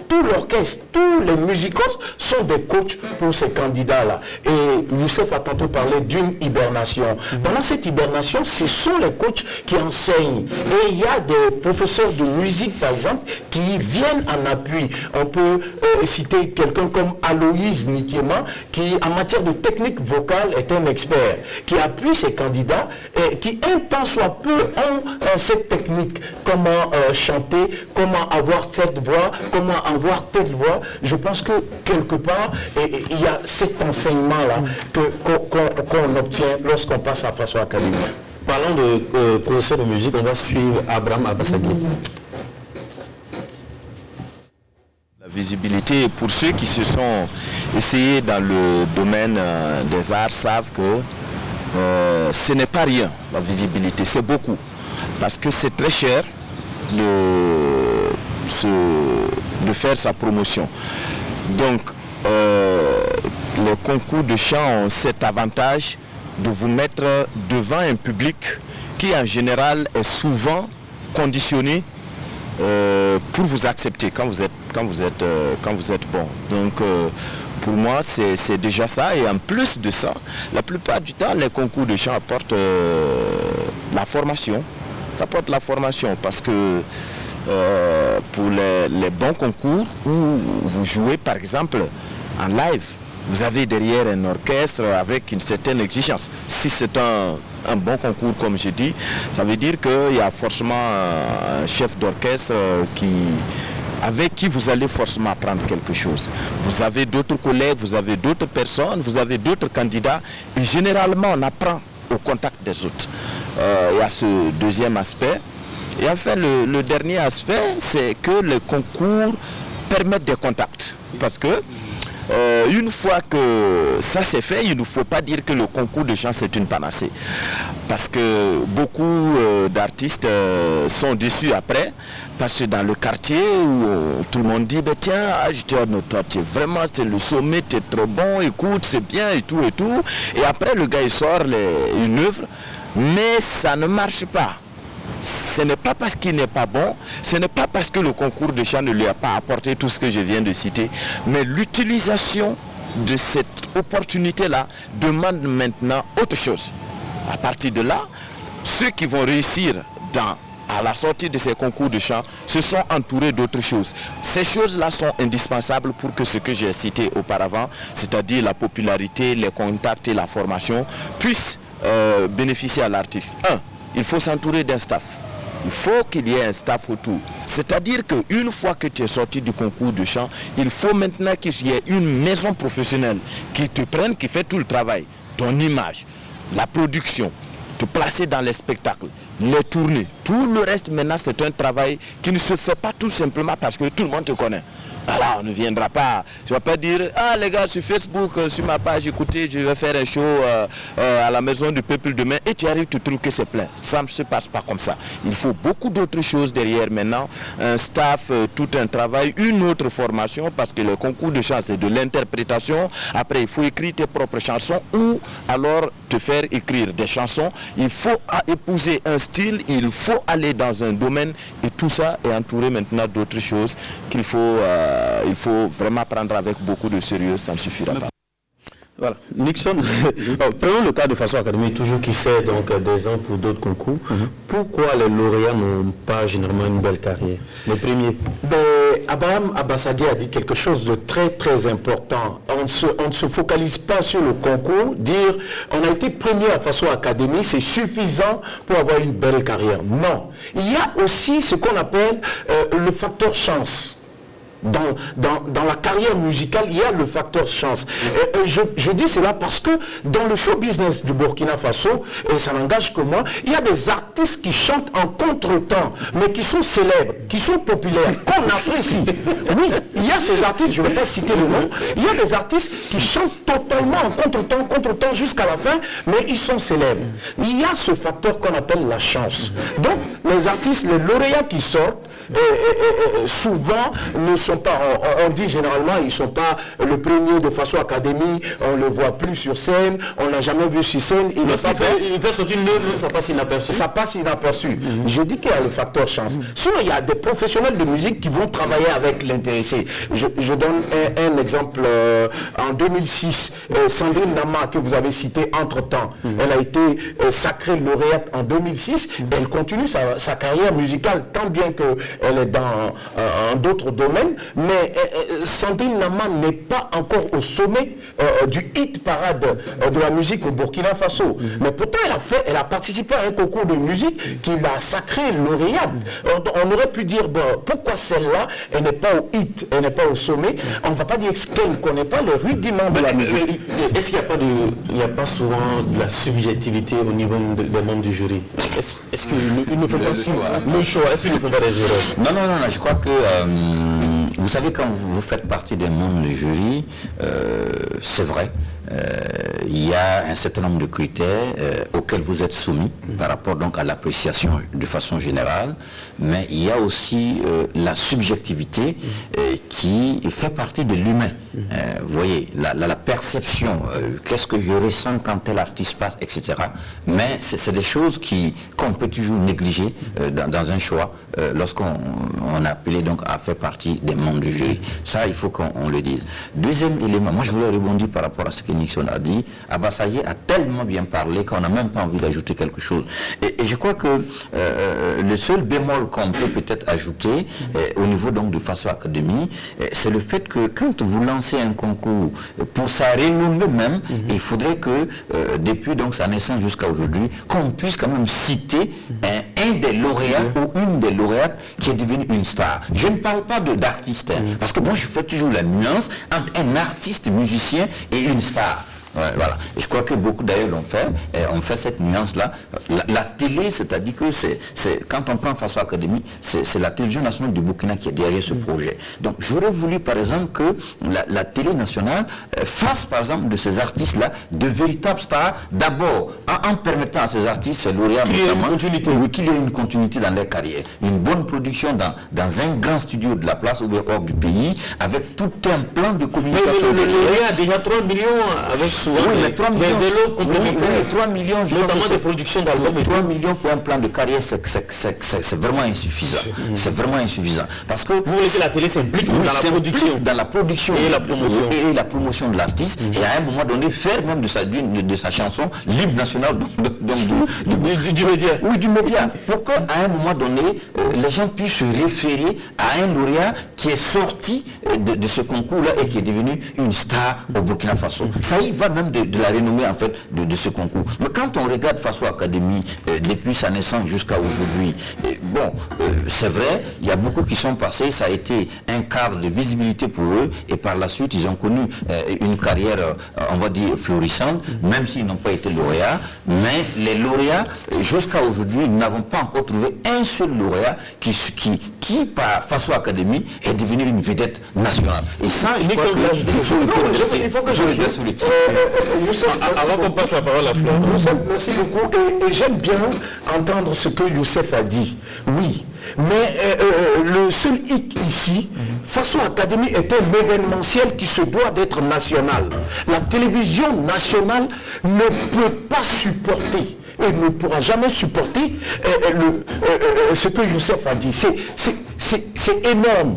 tout l'orchestre, tous les musicos sont des coachs pour ces candidats-là. Et Youssef a tantôt parlé d'une hibernation. Pendant cette hibernation, ce sont les coachs qui enseignent. Et il y a des professeurs de musique, par exemple, qui viennent en appui. On peut citer quelqu'un comme Aloïse Nikiema, qui, en matière de technique vocale, est un expert, qui appuie ses candidats et qui, un temps soit peu, ont cette technique. Comment chanter, comment avoir cette voix, comment avoir telle voix. Je pense que quelque part, il y a cet enseignement-là qu'on obtient lorsqu'on passe à Faso Académie. Parlons de professeur de musique, on va suivre Abraham Abassagui. La visibilité, pour ceux qui se sont essayés dans le domaine des arts, savent que ce n'est pas rien, la visibilité, c'est beaucoup. Parce que c'est très cher de faire sa promotion. Donc, les concours de chant ont cet avantage de vous mettre devant un public qui en général est souvent conditionné pour vous accepter quand vous êtes bon. Donc pour moi c'est déjà ça, et en plus de ça, la plupart du temps les concours de chant apportent la formation. Ça apporte la formation parce que pour les bons concours où vous jouez par exemple en live, vous avez derrière un orchestre avec une certaine exigence. Si c'est un bon concours, comme j'ai dit, ça veut dire qu'il y a forcément un chef d'orchestre avec qui vous allez forcément apprendre quelque chose. Vous avez d'autres collègues, vous avez d'autres personnes, vous avez d'autres candidats, et généralement on apprend au contact des autres. Il y a ce deuxième aspect. Et enfin, le dernier aspect, c'est que le concours permettent des contacts. Parce que une fois que ça c'est fait, il ne faut pas dire que le concours de chant c'est une panacée. Parce que beaucoup d'artistes sont déçus après. Parce que dans le quartier où tout le monde dit, ben tiens, je te dis, toi, c'est le sommet, tu es trop bon, écoute, c'est bien et tout et tout. Et après le gars il sort une œuvre, mais ça ne marche pas. Ce n'est pas parce qu'il n'est pas bon, ce n'est pas parce que le concours de chant ne lui a pas apporté tout ce que je viens de citer, mais l'utilisation de cette opportunité-là demande maintenant autre chose. À partir de là, ceux qui vont réussir à la sortie de ces concours de chant se sont entourés d'autres choses. Ces choses-là sont indispensables pour que ce que j'ai cité auparavant, c'est-à-dire la popularité, les contacts et la formation, puissent bénéficier à l'artiste. Il faut s'entourer d'un staff. Il faut qu'il y ait un staff autour. C'est-à-dire qu'une fois que tu es sorti du concours de chant, il faut maintenant qu'il y ait une maison professionnelle qui te prenne, qui fait tout le travail. Ton image, la production, te placer dans les spectacles, les tournées. Tout le reste maintenant c'est un travail qui ne se fait pas tout simplement parce que tout le monde te connaît. Alors on ne viendra pas, tu ne vas pas dire, ah les gars sur Facebook, sur ma page, écoutez, je vais faire un show à la maison du peuple demain et tu arrives, tu trouves que c'est plein. Ça ne se passe pas comme ça. Il faut beaucoup d'autres choses derrière maintenant, un staff, tout un travail, une autre formation parce que le concours de chant c'est de l'interprétation. Après il faut écrire tes propres chansons ou alors te faire écrire des chansons. Il faut épouser un style, il faut aller dans un domaine et tout ça est entouré maintenant d'autres choses qu'il faut... il faut vraiment prendre avec beaucoup de sérieux, ça ne suffira pas. Voilà. Nixon, prenons le cas de Faso Academy, toujours qui sert donc des ans pour d'autres concours. Pourquoi les lauréats n'ont pas généralement une belle carrière? Le premier. Abraham Abbassagé a dit quelque chose de très très important. On ne se focalise pas sur le concours, dire on a été premier à Faso Academy, c'est suffisant pour avoir une belle carrière. Non. Il y a aussi ce qu'on appelle le facteur chance. Dans la carrière musicale, il y a le facteur chance. Je dis cela parce que dans le show business du Burkina Faso, et ça n'engage que moi, il y a des artistes qui chantent en contre-temps, mais qui sont célèbres, qui sont populaires, qu'on apprécie. Oui, il y a ces artistes, je ne vais pas citer le nom, il y a des artistes qui chantent totalement en contre-temps jusqu'à la fin, mais ils sont célèbres. Il y a ce facteur qu'on appelle la chance. Donc, les artistes, les lauréats qui sortent, souvent ne sont pas, on dit généralement ils ne sont pas le premier de Faso Academy, on ne le voit plus sur scène, on n'a jamais vu sur scène, il fait sortir une œuvre, ça passe inaperçu. Ça passe inaperçu. Je dis qu'il y a le facteur chance. Sinon il y a des professionnels de musique qui vont travailler avec l'intéressé. Je donne un exemple. En 2006, Sandrine Nama que vous avez cité entre-temps, elle a été sacrée lauréate en 2006, elle continue sa carrière musicale tant bien qu'elle est dans d'autres domaines, mais Sandrine Nama n'est pas encore au sommet du hit parade de la musique au Burkina Faso. Mais pourtant elle a participé à un concours de musique qui l'a sacrée lauréate. On aurait pu dire, bon, pourquoi celle-là, elle n'est pas au hit, elle n'est pas au sommet. On ne va pas dire qu'elle ne connaît pas les rudiments de la musique. Est-ce qu'il n'y a pas souvent de la subjectivité au niveau des membres du jury? Est-ce qu'il ne faut pas le choix? Est-ce qu'il ne faut pas des erreurs? Non, je crois que vous savez, quand vous faites partie des membres du jury, c'est vrai, il y a un certain nombre de critères auxquels vous êtes soumis par rapport donc à l'appréciation de façon générale, mais il y a aussi la subjectivité qui fait partie de l'humain. Vous voyez, la perception, qu'est-ce que je ressens quand tel artiste passe, etc. Mais c'est des choses qu'on peut toujours négliger dans un choix lorsqu'on a appelé donc à faire partie des membres du jury. Ça, il faut qu'on le dise. Deuxième élément, moi je voulais rebondir par rapport à ce que Nixon a dit. Abbassagé a tellement bien parlé qu'on n'a même pas envie d'ajouter quelque chose. Et je crois que le seul bémol qu'on peut peut-être ajouter au niveau donc de Faso Academy, c'est le fait que quand vous lancez un concours pour sa renommée même, il faudrait que depuis donc sa naissance jusqu'à aujourd'hui, qu'on puisse quand même citer un des lauréats ou une des lauréates qui est devenue une star. Je ne parle pas d'artiste, parce que moi je fais toujours la nuance entre un artiste musicien et une star. Ouais, voilà. Et je crois que beaucoup d'ailleurs l'ont fait. Et on fait cette nuance-là. La télé, c'est-à-dire que quand on prend Faso Academy, c'est la télévision nationale du Burkina qui est derrière ce projet. Donc j'aurais voulu par exemple que la télé nationale fasse par exemple de ces artistes-là de véritables stars, d'abord en permettant à ces artistes, lauréats notamment, qu'il y ait une continuité dans leur carrière. Une bonne production dans un grand studio de la place ou hors du pays, avec tout un plan de communication. Mais le lauréat a déjà 3 millions avec souvent les 3 millions, des vélos complémentaires. 3 millions, notamment des productions d'albums. 3 millions pour un plan de carrière, c'est vraiment insuffisant. C'est vraiment insuffisant. Parce que vous voulez que la télé s'implique dans la production et la promotion. Et la promotion de l'artiste, et à un moment donné, faire même de sa chanson l'hymne national du média. Oui, du média. Pour qu'à un moment donné, les gens puissent se référer à un lauréat qui est sorti de ce concours-là et qui est devenu une star au Burkina Faso. Ça y va même de la renommée en fait de ce concours. Mais quand on regarde Faso Academy depuis sa naissance jusqu'à aujourd'hui, c'est vrai, il y a beaucoup qui sont passés, ça a été un cadre de visibilité pour eux et par la suite ils ont connu une carrière, on va dire, florissante, même s'ils n'ont pas été lauréats. Mais les lauréats, jusqu'à aujourd'hui, nous n'avons pas encore trouvé un seul lauréat qui par Faso Academy, est devenu une vedette nationale. Et ça, je crois qu'il faut que je regrette sur le titre. Avant qu'on passe la parole à Fleur. Youssef, merci beaucoup. Et j'aime bien entendre ce que Youssef a dit. Oui. Mais le seul hic ici, Faso Academy est un événementiel qui se doit d'être national. La télévision nationale ne peut pas supporter et ne pourra jamais supporter ce que Youssef a dit. C'est énorme.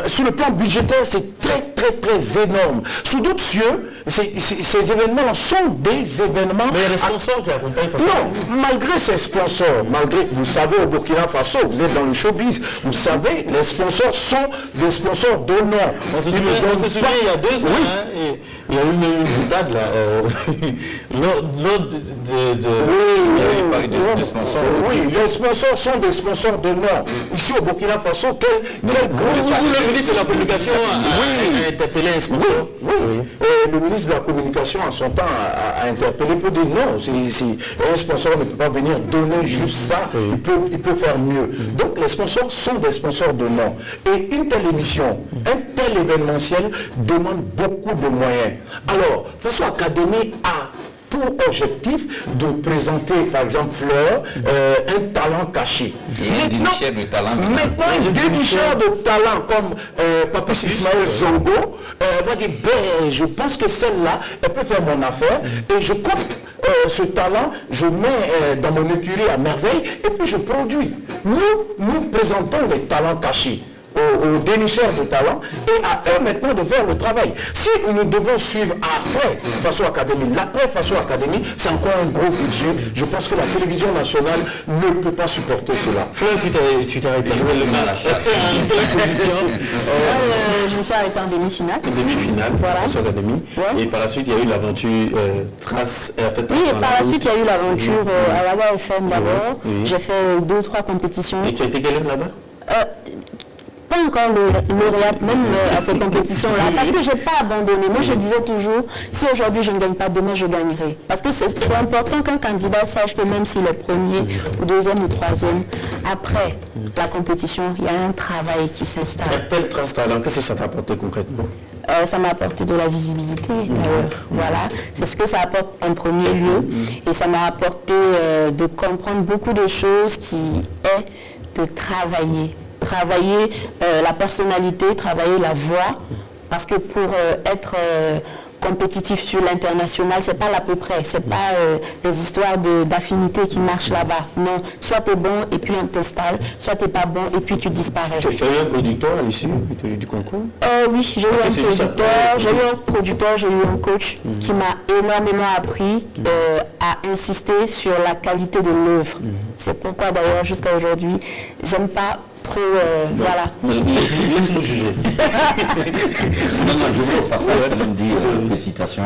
Sur le plan budgétaire, c'est très énorme. Sous d'autres cieux, ces événements sont des événements... Mais il y a des sponsors qui accompagnent Faso. Non, malgré ces sponsors, vous savez, au Burkina Faso, vous êtes dans le showbiz, vous savez, les sponsors sont des sponsors d'honneur. On se souvient, il y a 2 ans, oui. Il y a eu une boutade là. Des sponsors. Oui, les sponsors sont des sponsors d'honneur. Ici au Burkina Faso, quel gros... Le ministre de la Communication a interpellé un sponsor. Oui. Le ministre de la Communication, en son temps, a interpellé pour dire non, un sponsor ne peut pas venir donner juste ça, il peut faire mieux. Donc les sponsors sont des sponsors de nom. Et une telle émission, un tel événementiel demande beaucoup de moyens. Alors, Faso Academy a pour objectif de présenter, par exemple, Fleur, un talent caché. Un dénicheur de talent. Maintenant, un dénicheur de talent comme Papis Ismaël Zongo va dire, je pense que celle-là, elle peut faire mon affaire, et je compte ce talent, je mets dans mon écurie à merveille, et puis je produis. Nous présentons les talents cachés aux dénicheurs de talent et à eux maintenant de faire le travail. Si nous devons suivre après Faso Academy, l'après Faso Academy, c'est encore un gros budget. Je pense que la télévision nationale ne peut pas supporter cela. Fleur, tu t'es arrêté. Je vais le mal à quelle position Je me suis arrêté en demi-finale. Demi-finale, voilà. Faso Academy. Ouais. Et par la suite, il y a eu l'aventure Trace RT. Oui, et par la suite, il y a eu l'aventure à Waga FM d'abord. Oui. J'ai fait 2 ou 3 compétitions. Et tu as été quelle là-bas Pas encore lauréate même à ces compétitions-là, parce que je n'ai pas abandonné. Moi, je disais toujours, si aujourd'hui je ne gagne pas, demain je gagnerai. Parce que c'est important qu'un candidat sache que même s'il est premier, ou deuxième ou troisième, après la compétition, il y a un travail qui s'installe. Tel Transtalent, qu'est-ce que ça t'a apporté concrètement? Ça m'a apporté de la visibilité, d'ailleurs. Voilà, c'est ce que ça apporte en premier lieu. Et ça m'a apporté de comprendre beaucoup de choses qui est de travailler la personnalité, travailler la voix, parce que pour être compétitif sur l'international, c'est pas l'à peu près, c'est pas des histoires d'affinité qui marchent là-bas. Non, soit tu es bon et puis on t'installe, soit tu n'es pas bon et puis tu disparais. Tu as eu un producteur à l'issue du concours? Oui, j'ai eu un producteur, j'ai eu un coach qui m'a énormément appris à insister sur la qualité de l'œuvre. C'est pourquoi d'ailleurs jusqu'à aujourd'hui, j'aime pas trop, voilà. Laisse-nous juger. Non, je veux au passage dire félicitations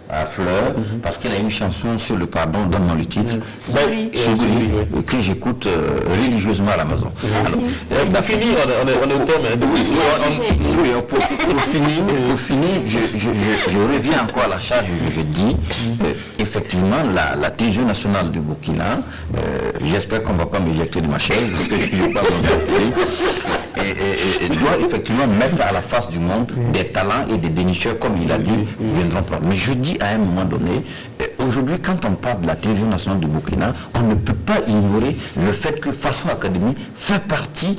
à Fleur, parce qu'elle a une chanson sur le pardon, donne-moi le titre, que j'écoute religieusement à la maison. On finit, on est au thème. Pour finir, je reviens encore à la charge, je dis, effectivement, la télévision nationale du Burkina, j'espère qu'on ne va pas m'éjecter de ma chaise, parce que je parle dans cette télé, et doit effectivement mettre à la face du monde des talents et des dénicheurs, comme il a dit, viendront prendre. Mais je dis à un moment donné, aujourd'hui, quand on parle de la télévision nationale du Burkina, on ne peut pas ignorer le fait que Faso Academy fait partie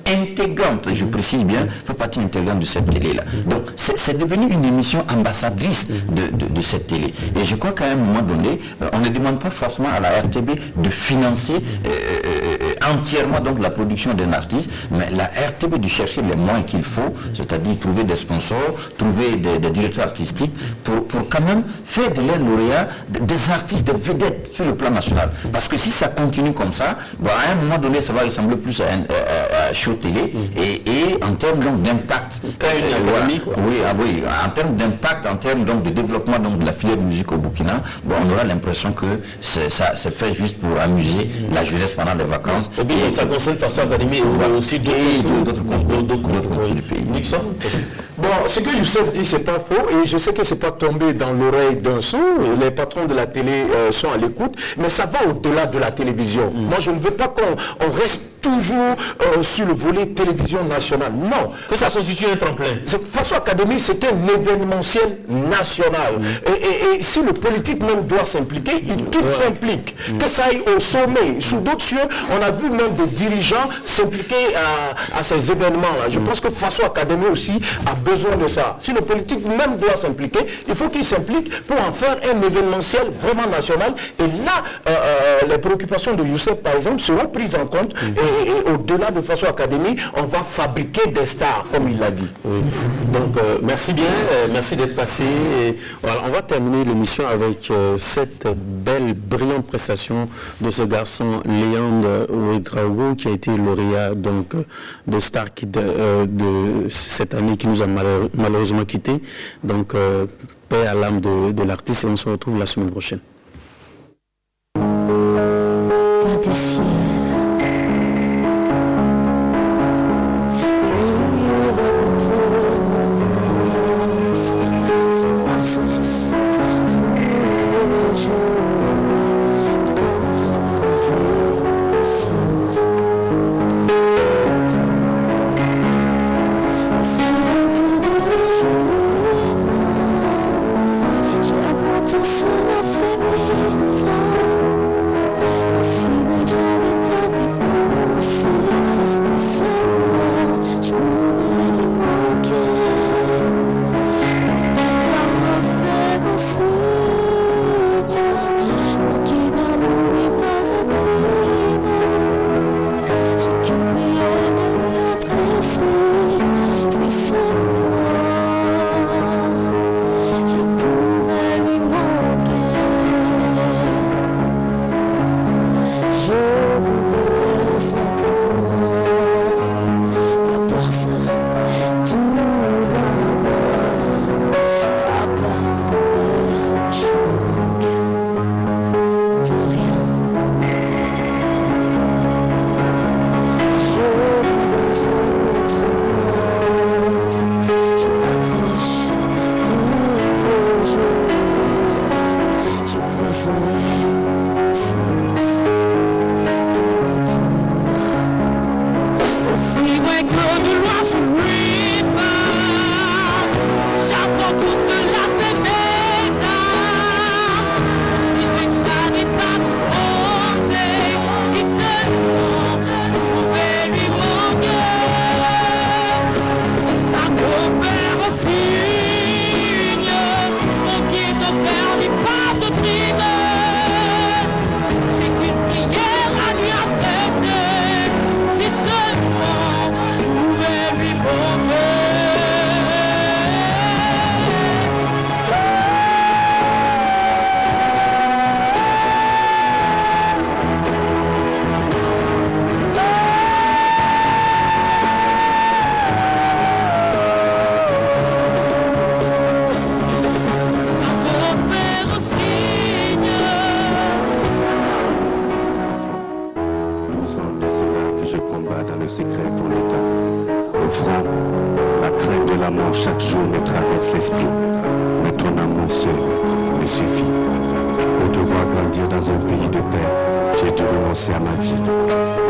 intégrante, je précise bien, fait partie intégrante de cette télé-là. Donc, c'est devenu une émission ambassadrice de cette télé. Et je crois qu'à un moment donné, on ne demande pas forcément à la RTB de financer entièrement donc la production d'un artiste, mais la RTB de chercher les moyens qu'il faut, c'est-à-dire trouver des sponsors, trouver des directeurs artistiques pour quand même faire de leurs lauréats des artistes, des vedettes sur le plan national. Parce que si ça continue comme ça, bon, à un moment donné, ça va ressembler plus à un show télé et en termes donc d'impact. Oui, en termes d'impact, en termes donc de développement donc de la filière de musique au Burkina, bon, on aura l'impression que ça c'est fait juste pour amuser la jeunesse pendant les vacances. Et bien, ça concerne Faso Academy et aussi d'autres concours du pays. Nixon. Bon, ce que Youssef dit, c'est pas faux, et je sais que c'est pas tombé dans l'oreille d'un sourd. Les patrons de la télé sont à l'écoute, mais ça va au-delà de la télévision. Moi, je ne veux pas qu'on reste toujours sur le volet télévision nationale. Non. Que ça constitue un tremplin. Faso Academy, c'est un événementiel national. Et si le politique même doit s'impliquer, qu'il s'implique. Que ça aille au sommet. Sous d'autres cieux, on a vu même des dirigeants s'impliquer à ces événements-là. Je pense que Faso Academy aussi a besoin de ça. Si le politique même doit s'impliquer, il faut qu'il s'implique pour en faire un événementiel vraiment national. Et là, les préoccupations de Youssef, par exemple, seront prises en compte. Et au-delà de Faso Academy, on va fabriquer des stars, comme il l'a dit. Oui. Donc, merci bien, merci d'être passé. Et, voilà, on va terminer l'émission avec cette belle, brillante prestation de ce garçon, Léandre Ouedraogo, qui a été lauréat donc, de Star Kid de cette année, qui nous a malheureusement quittés. Donc, paix à l'âme de l'artiste, et on se retrouve la semaine prochaine. Pas de ciel. Chapeau, tout cela fait mes armes. Si je n'avais pas Saint-Esprit, mais ton amour seul me suffit. Pour te voir grandir dans un pays de paix, j'ai dû renoncer à ma vie.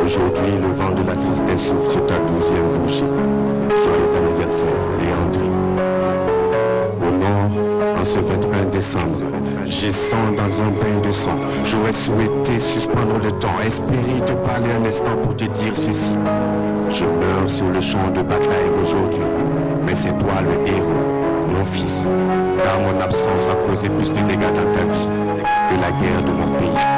Aujourd'hui, le vent de la tristesse souffle sur ta 12e bougie. Joyeux anniversaire, Léandrie. Au nord, en ce 21 décembre, gissant dans un bain de sang, j'aurais souhaité suspendre le temps, espérer te parler un instant pour te dire ceci. Je meurs sur le champ de bataille aujourd'hui, mais c'est toi le héros, mon fils, car mon absence a causé plus de dégâts dans ta vie que la guerre de mon pays.